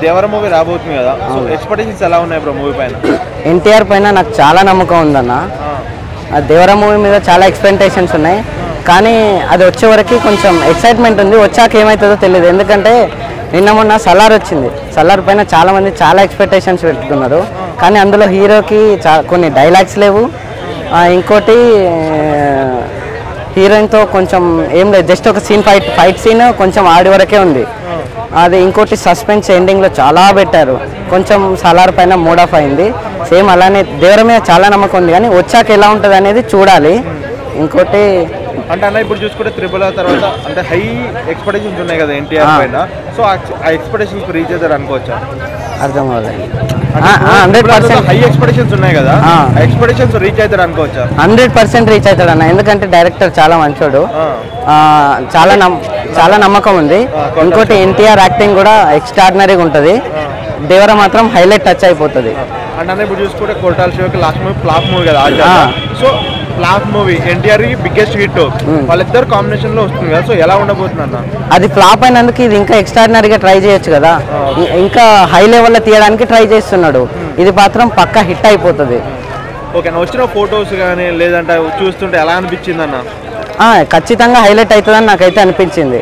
దేవర movie రాబోతుంది కదా, so expectations ఎలా ఉన్నాయి బ్రో మూవీ పైన? ఎన్టీఆర్ పైన నాకు చాలా నమ్మకం ఉందన్న. ఆ దేవర మూవీ మీద చాలా ఎక్స్పెక్టేషన్స్ ఉన్నాయి, కానీ అది వచ్చే వరకు కొంచెం ఎక్సైట్మెంట్ ఉంది. వచ్చాక ఏమవుతుందో తెలియదు. ఎందుకంటే నిన్న మొన్న సలార్ వచ్చింది. సలార్ పైన చాలామంది చాలా ఎక్స్పెక్టేషన్స్ పెట్టుకున్నారు, కానీ అందులో హీరోకి కొన్ని డైలాగ్స్ లేవు. ఇంకోటి హీరోయిన్తో కొంచెం ఏం లేదు, జస్ట్ ఒక ఫైట్ సీన్ కొంచెం ఆడి వరకే ఉంది. అది ఇంకోటి సస్పెన్స్ ఎండింగ్లో చాలా పెట్టారు. కొంచెం సలార్ పైన మూడ్ ఆఫ్ అయింది. సేమ్ అలానే దేవర మీద చాలా నమ్మకం ఉంది, కానీ వచ్చాక ఎలా ఉంటుంది అనేది చూడాలి. ఇంకోటి అంటే అన్న ఇప్పుడు చూసుకుంటే త్రిబుల్ ఆర్ తర్వాత అంటే హై ఎక్స్పెక్టేషన్స్ ఉన్నాయి కదా ఎన్టీఆర్ పైన, సో ఆ ఎక్స్పెక్టేషన్స్ రీచ్ అవుతారు అనుకోవచ్చా? అర్థం కావాలి. 100% హై ఎక్స్పెక్టేషన్స్ ఉన్నాయి కదా, ఎక్స్పెక్టేషన్స్ రీచ్ అవుతారు అనుకోవచ్చా? 100% రీచ్ అవుతాడు అన్న. ఎందుకంటే డైరెక్టర్ చాలా మంచోడు, చాలా నమ్మకం ఉంది. ఇంకోటి ఎన్టీఆర్ యాక్టింగ్ కూడా ఎక్స్ట్రాడినరీగా ఉంటుంది. దేవర మాత్రం హైలైట్ టచ్ అయిపోతుంది. అంటే ఇప్పుడు చూసుకుంటే కొరటాల శివకి లాస్ట్ మూవీ ఫ్లాప్ మూవీ కదా, సో ఫ్లాప్ మూవీ ఎన్టీఆర్ కి బిగ్గెస్ట్ హిట్, వాళ్ళిద్దరు కాంబినేషన్ లో వస్తుంది కదా, సో ఎలా ఉండబోతుంది అన్న? అది ఫ్లాప్ అయినందుకు ఇది ఇంకా ఎక్స్ట్రాడినరీగా ట్రై చేయొచ్చు కదా, ఇంకా హై లెవెల్లో తీయడానికి ట్రై చేస్తున్నాడు. ఇది మాత్రం పక్కా హిట్ అయిపోతుంది. ఓకే, వచ్చిన ఫొటోస్ కానీ లేదంటే చూస్తుంటే ఎలా అనిపించింది అన్న? ఖచ్చితంగా హైలైట్ అవుతుందని నాకైతే అనిపించింది.